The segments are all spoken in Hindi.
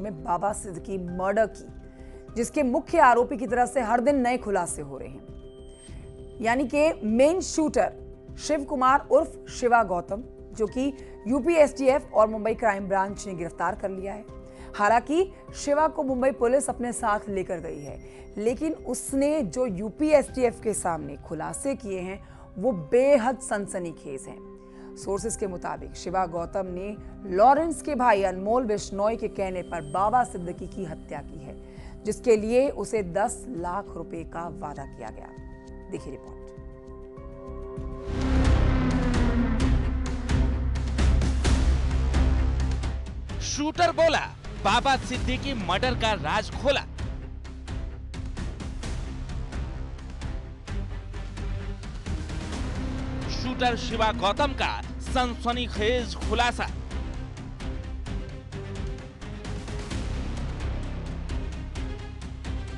में बाबा सिद्दीकी मर्डर की, जिसके मुख्य आरोपी की तरफ से हर दिन नए खुलासे हो रहे हैं। यानी कि मेन शूटर शिव कुमार उर्फ शिवा गौतम, जो कि यूपी एसटीएफ और मुंबई क्राइम ब्रांच ने गिरफ्तार कर लिया है। हालांकि शिवा को मुंबई पुलिस अपने साथ लेकर गई है, लेकिन उसने जो यूपी एसटीएफ के सामने खुलासे किए हैं वो बेहद सनसनीखेज हैं। सोर्सेस के मुताबिक शिवा गौतम ने लॉरेंस के भाई अनमोल बिश्नोई के कहने पर बाबा सिद्दीकी की हत्या की है, जिसके लिए उसे 10 लाख रुपए का वादा किया गया। देखिए रिपोर्ट। शूटर बोला, बाबा सिद्दीकी मर्डर का राज खोला। शूटर शिवा गौतम का सनसनीखेज खुलासा।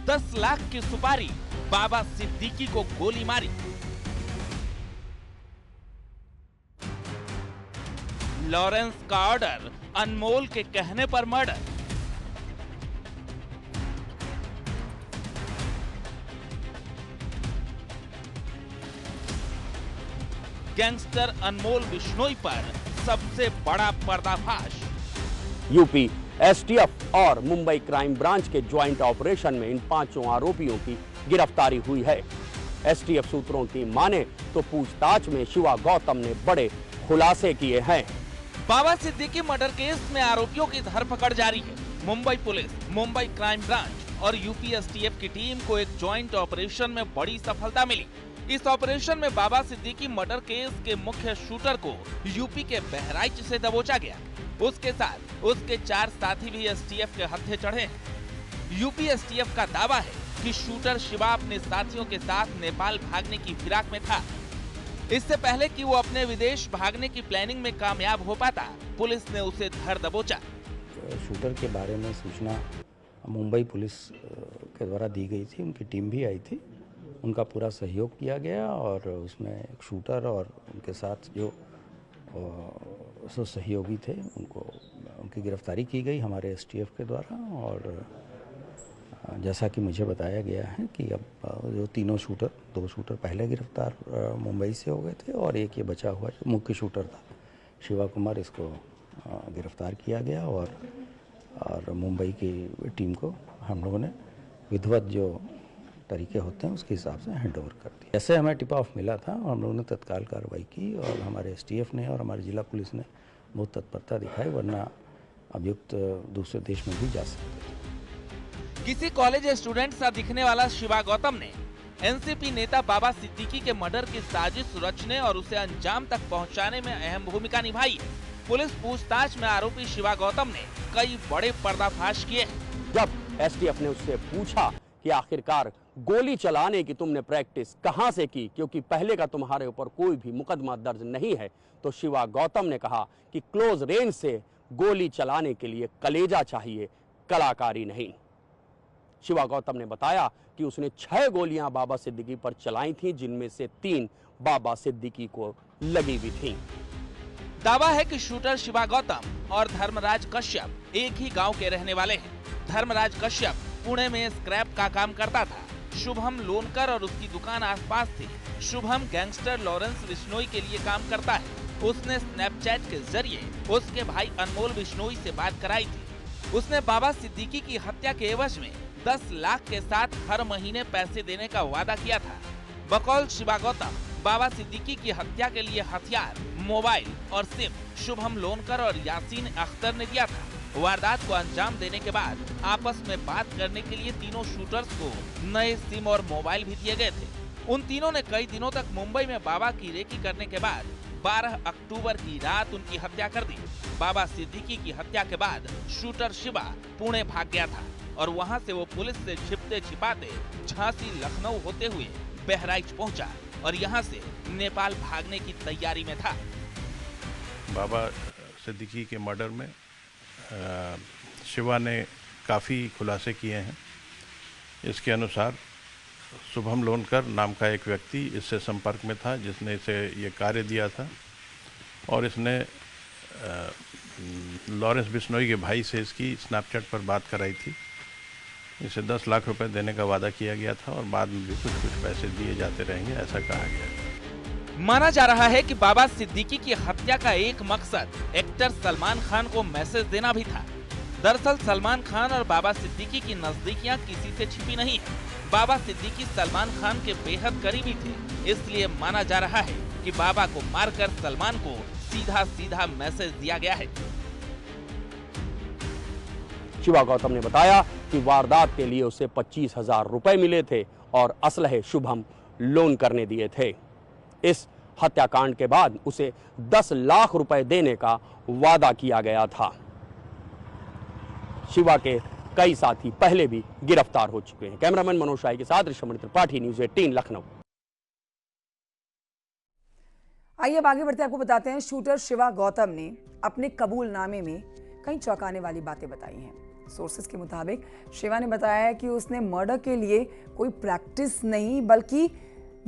$10 लाख की सुपारी, बाबा सिद्दीकी को गोली मारी। लॉरेंस का ऑर्डर, अनमोल के कहने पर मर्डर। गैंगस्टर अनमोल बिश्नोई पर सबसे बड़ा पर्दाफाश। यूपी एसटीएफ और मुंबई क्राइम ब्रांच के ज्वाइंट ऑपरेशन में इन 5 आरोपियों की गिरफ्तारी हुई है। एसटीएफ सूत्रों की माने तो पूछताछ में शिवा गौतम ने बड़े खुलासे किए हैं। बाबा सिद्दीकी मर्डर केस में आरोपियों की धरपकड़ जारी है। Mumbai police, Mumbai crime branch और यूपी एसटीएफ की टीम को एक ज्वाइंट ऑपरेशन में बड़ी सफलता मिली। इस ऑपरेशन में बाबा सिद्दीकी मर्डर केस के मुख्य शूटर को यूपी के बहराइच से दबोचा गया। उसके साथ उसके 4 साथी भी एसटीएफ के हत्थे चढ़े हैं। यूपी एसटीएफ का दावा है कि शूटर शिवा अपने साथियों के साथ नेपाल भागने की फिराक में था। इससे पहले कि वो अपने विदेश भागने की प्लानिंग में कामयाब हो पाता, पुलिस ने उसे धर दबोचा। शूटर के बारे में सूचना मुंबई पुलिस के द्वारा दी गई थी। उनकी टीम भी आई थी, उनका पूरा सहयोग किया गया और उसमें एक शूटर और उनके साथ जो सहयोगी थे उनकी गिरफ्तारी की गई हमारे एसटीएफ के द्वारा। और जैसा कि मुझे बताया गया है कि अब जो 2 शूटर पहले गिरफ्तार मुंबई से हो गए थे और एक ये बचा हुआ जो मुख्य शूटर था शिवा कुमार, इसको गिरफ्तार किया गया और मुंबई की टीम को हम लोगों ने विधिवत जो तरीके होते हैं उसके हिसाब से हैंड ओवर कर दिया। ऐसे हमें टिप ऑफ मिला था और हम लोगों ने तत्काल कार्रवाई की और हमारे एसटीएफ ने और हमारी जिला पुलिस ने बहुत तत्परता दिखाई, वरना अभियुक्त दूसरे देश में भी जा सकते थे। किसी कॉलेज स्टूडेंट सा दिखने वाला शिवा गौतम ने एनसीपी नेता बाबा सिद्दीकी के मर्डर की साजिश रचने और उसे अंजाम तक पहुंचाने में अहम भूमिका निभाई है। पुलिस पूछताछ में आरोपी शिवा गौतम ने कई बड़े पर्दाफाश किए हैं। जब एसटीएफ ने उससे पूछा कि आखिरकार गोली चलाने की तुमने प्रैक्टिस कहां से की, क्योंकि पहले का तुम्हारे ऊपर कोई भी मुकदमा दर्ज नहीं है, तो शिवा गौतम ने कहा कि क्लोज रेंज से गोली चलाने के लिए कलेजा चाहिए, कलाकारी नहीं। शिवा गौतम ने बताया कि उसने 6 गोलियां बाबा सिद्दीकी पर चलाई थीं, जिनमें से 3 बाबा सिद्दीकी को लगी भी थीं। दावा है कि शूटर शिवा गौतम और धर्मराज कश्यप एक ही गांव के रहने वाले हैं। धर्मराज कश्यप पुणे में स्क्रैप का काम करता था। शुभम लोनकर और उसकी दुकान आसपास थी। शुभम गैंगस्टर लॉरेंस बिश्नोई के लिए काम करता है। उसने स्नैपचैट के जरिए उसके भाई अनमोल बिश्नोई से बात कराई थी। उसने बाबा सिद्दीकी की हत्या के एवज में 10 लाख के साथ हर महीने पैसे देने का वादा किया था। बकौल शिवा गौतम, बाबा सिद्दीकी की हत्या के लिए हथियार, मोबाइल और सिम शुभम लोनकर और यासीन अख्तर ने दिया था। वारदात को अंजाम देने के बाद आपस में बात करने के लिए तीनों शूटर्स को नए सिम और मोबाइल भी दिए गए थे। उन तीनों ने कई दिनों तक मुंबई में बाबा की रेकी करने के बाद 12 अक्टूबर की रात उनकी हत्या कर दी। बाबा सिद्दीकी की हत्या के बाद शूटर शिवा पुणे भाग गया था और वहां से वो पुलिस से छिपते छिपाते झांसी, लखनऊ होते हुए बहराइच पहुंचा और यहां से नेपाल भागने की तैयारी में था। बाबा सिद्दीकी के मर्डर में शिवा ने काफ़ी खुलासे किए हैं। इसके अनुसार शुभम लोनकर नाम का एक व्यक्ति इससे संपर्क में था, जिसने इसे ये कार्य दिया था और इसने लॉरेंस बिश्नोई के भाई से इसकी स्नैपचैट पर बात कराई थी। इसे 10 लाख रुपए देने का वादा किया गया था और बाद में भी कुछ कुछ पैसे दिए जाते रहेंगे, ऐसा कहा गया। माना जा रहा है कि बाबा सिद्दीकी की हत्या का एक मकसद एक्टर सलमान खान को मैसेज देना भी था। दरअसल सलमान खान और बाबा सिद्दीकी की नजदीकियां किसी से छिपी नहीं है। बाबा सिद्दीकी सलमान खान के बेहद करीबी थे, इसलिए माना जा रहा है कि बाबा को मारकर सलमान को सीधा सीधा मैसेज दिया गया है। शिवा गौतम ने बताया कि वारदात के लिए उसे 25,000 रुपए मिले थे और असलहे शुभम लोन करने दिए थे। इस हत्याकांड के बाद उसे 10 लाख रुपए देने का वादा किया गया था। शिवा के कई साथी पहले भी गिरफ्तार हो चुके हैं। कैमरामैन मनोज शाही के साथ ऋषभ त्रिपाठी, न्यूज़ 18 लखनऊ। आइए अब आगे बढ़ते आपको बताते हैं, शूटर शिवा गौतम ने अपने कबूलनामे में कई चौंकाने वाली बातें बताई हैं। सोर्सेस के मुताबिक शिवा ने बताया है कि उसने मर्डर के लिए कोई प्रैक्टिस नहीं बल्कि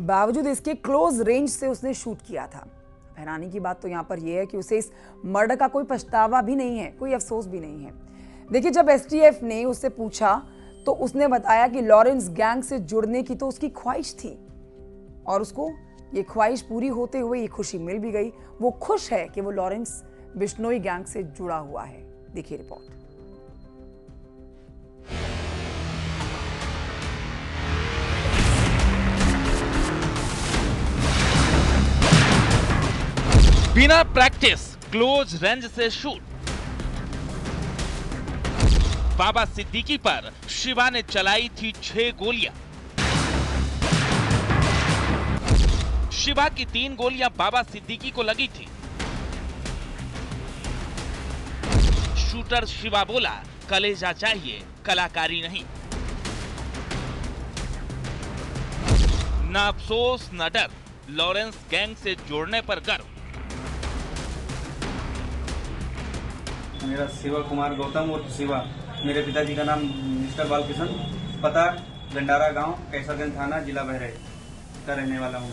बावजूद इसके क्लोज रेंज से उसने शूट किया था। हैरानी की बात तो यहाँ पर यह है कि उसे इस मर्डर का कोई पछतावा भी नहीं है, कोई अफसोस भी नहीं है। देखिए, जब एसटीएफ ने उससे पूछा तो उसने बताया कि लॉरेंस गैंग से जुड़ने की तो उसकी ख्वाहिश थी और उसको ये ख्वाहिश पूरी होते हुए ये खुशी मिल भी गई। वो खुश है कि वो लॉरेंस बिश्नोई गैंग से जुड़ा हुआ है। देखिए रिपोर्ट। बिना प्रैक्टिस क्लोज रेंज से शूट। बाबा सिद्दीकी पर शिवा ने चलाई थी 6 गोलियां। शिवा की 3 गोलियां बाबा सिद्दीकी को लगी थी। शूटर शिवा बोला, कलेजा चाहिए, कलाकारी नहीं। ना अफसोस न डर, लॉरेंस गैंग से जोड़ने पर गर्व। मेरा शिवा कुमार गौतम और शिवा, मेरे पिताजी का नाम मिस्टर बालकिशन, पता गंडारा गांव, कैसरगंज थाना, जिला बहराइच का रहने वाला हूँ।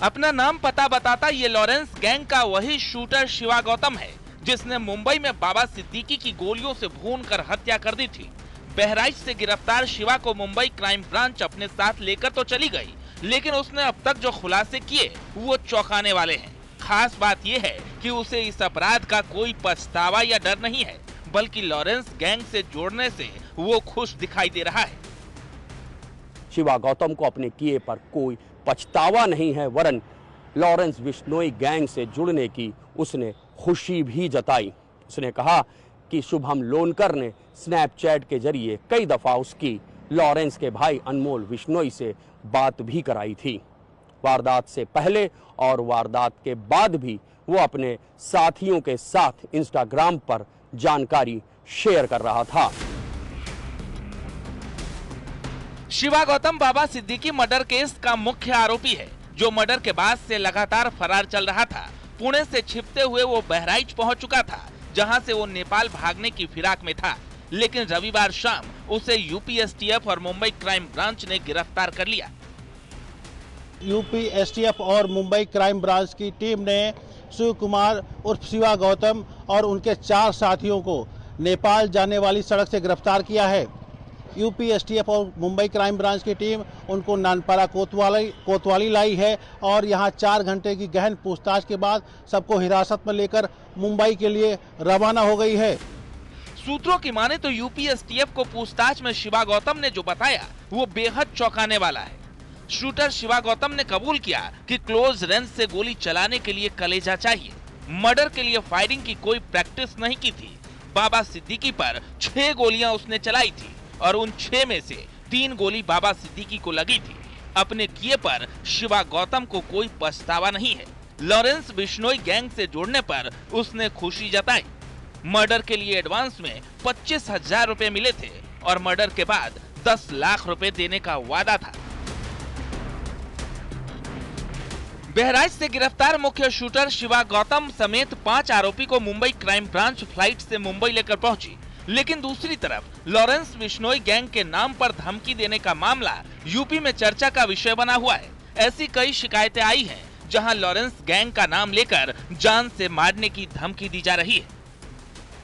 अपना नाम पता बताता ये लॉरेंस गैंग का वही शूटर शिवा गौतम है जिसने मुंबई में बाबा सिद्दीकी की गोलियों से भूनकर हत्या कर दी थी। बहराइच से गिरफ्तार शिवा को मुंबई क्राइम ब्रांच अपने साथ लेकर तो चली गई, लेकिन उसने अब तक जो खुलासे किए वो चौंकाने वाले हैं। खास बात यह है कि उसे इस अपराध का कोई पछतावा या डर नहीं है, बल्कि लॉरेंस गैंग से जोड़ने से वो खुश दिखाई दे रहा है। शिवा गौतम को अपने किए पर कोई पछतावा नहीं है, वरन लॉरेंस बिश्नोई गैंग से जुड़ने की उसने खुशी भी जताई। उसने कहा कि शुभम लोनकर ने स्नैपचैट के जरिए कई दफा उसकी लॉरेंस के भाई अनमोल बिश्नोई से बात भी कराई थी। वारदात से पहले और वारदात के बाद भी वो अपने साथियों के साथ इंस्टाग्राम पर जानकारी शेयर कर रहा था। शिवा गौतम बाबा सिद्दीकी मर्डर केस का मुख्य आरोपी है, जो मर्डर के बाद से लगातार फरार चल रहा था। पुणे से छिपते हुए वो बहराइच पहुंच चुका था, जहां से वो नेपाल भागने की फिराक में था, लेकिन रविवार शाम उसे यूपी एसटीएफ और मुंबई क्राइम ब्रांच ने गिरफ्तार कर लिया। यूपी एसटीएफ और मुंबई क्राइम ब्रांच की टीम ने शिव कुमार उर्फ शिवा गौतम और उनके 4 साथियों को नेपाल जाने वाली सड़क से गिरफ्तार किया है। यूपी एसटीएफ और मुंबई क्राइम ब्रांच की टीम उनको नानपाड़ा कोतवाली लाई है और यहां 4 घंटे की गहन पूछताछ के बाद सबको हिरासत में लेकर मुंबई के लिए रवाना हो गई है। सूत्रों की माने तो यूपी एसटीएफ को पूछताछ में शिवा गौतम ने जो बताया वो बेहद चौंकाने वाला है। शूटर शिवा गौतम ने कबूल किया कि क्लोज रेंज से गोली चलाने के लिए कलेजा चाहिए। मर्डर के लिए फायरिंग की कोई प्रैक्टिस नहीं की थी। बाबा सिद्दीकी पर 6 गोलियां उसने चलाई थी और उन 6 में से 3 गोली बाबा सिद्दीकी को लगी थी। अपने किए पर शिवा गौतम को कोई पछतावा नहीं है। लॉरेंस बिश्नोई गैंग से जोड़ने पर उसने खुशी जताई। मर्डर के लिए एडवांस में 25,000 रुपए मिले थे और मर्डर के बाद 10 लाख रुपए देने का वादा था। बहराइच से गिरफ्तार मुख्य शूटर शिवा गौतम समेत 5 आरोपी को मुंबई क्राइम ब्रांच फ्लाइट से मुंबई लेकर पहुंची, लेकिन दूसरी तरफ लॉरेंस बिश्नोई गैंग के नाम पर धमकी देने का मामला यूपी में चर्चा का विषय बना हुआ है। ऐसी कई शिकायतें आई हैं जहां लॉरेंस गैंग का नाम लेकर जान से मारने की धमकी दी जा रही है।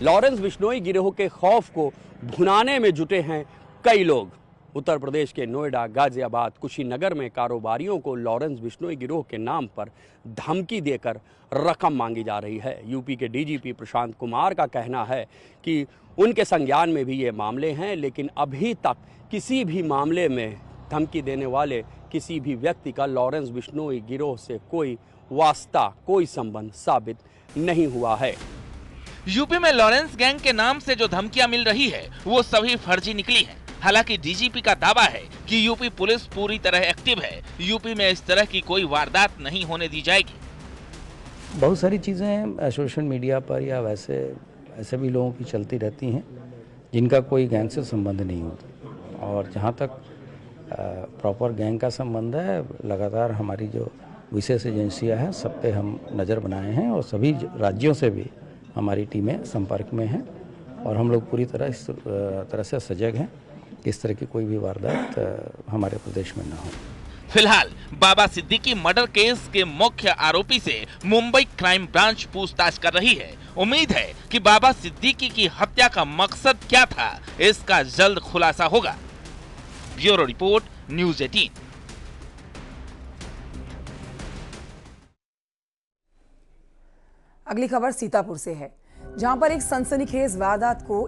लॉरेंस बिश्नोई गिरोह के खौफ को भुनाने में जुटे हैं कई लोग। उत्तर प्रदेश के नोएडा, गाजियाबाद, कुशीनगर में कारोबारियों को लॉरेंस बिश्नोई गिरोह के नाम पर धमकी देकर रकम मांगी जा रही है। यूपी के डीजीपी प्रशांत कुमार का कहना है कि उनके संज्ञान में भी ये मामले हैं, लेकिन अभी तक किसी भी मामले में धमकी देने वाले किसी भी व्यक्ति का लॉरेंस बिश्नोई गिरोह से कोई वास्ता, कोई संबंध साबित नहीं हुआ है। यूपी में लॉरेंस गैंग के नाम से जो धमकियां मिल रही है वो सभी फर्जी निकली हैं। हालांकि डीजीपी का दावा है कि यूपी पुलिस पूरी तरह एक्टिव है, यूपी में इस तरह की कोई वारदात नहीं होने दी जाएगी। बहुत सारी चीज़ें सोशल मीडिया पर या ऐसे भी लोगों की चलती रहती हैं जिनका कोई गैंग से संबंध नहीं होता, और जहाँ तक प्रॉपर गैंग का संबंध है, लगातार हमारी जो विशेष एजेंसियां हैं सब पे हम नज़र बनाए हैं और सभी राज्यों से भी हमारी टीमें संपर्क में हैं और हम लोग पूरी तरह इस तरह से सजग हैं कि इस तरह की कोई भी वारदात हमारे प्रदेश में न हो। फिलहाल बाबा सिद्दीकी मर्डर केस के मुख्य आरोपी से मुंबई क्राइम ब्रांच पूछताछ कर रही है। उम्मीद है कि बाबा सिद्दीकी की हत्या का मकसद क्या था, इसका जल्द खुलासा होगा। Bureau report, news 18। अगली खबर सीतापुर से है, जहां पर एक सनसनीखेज वारदात को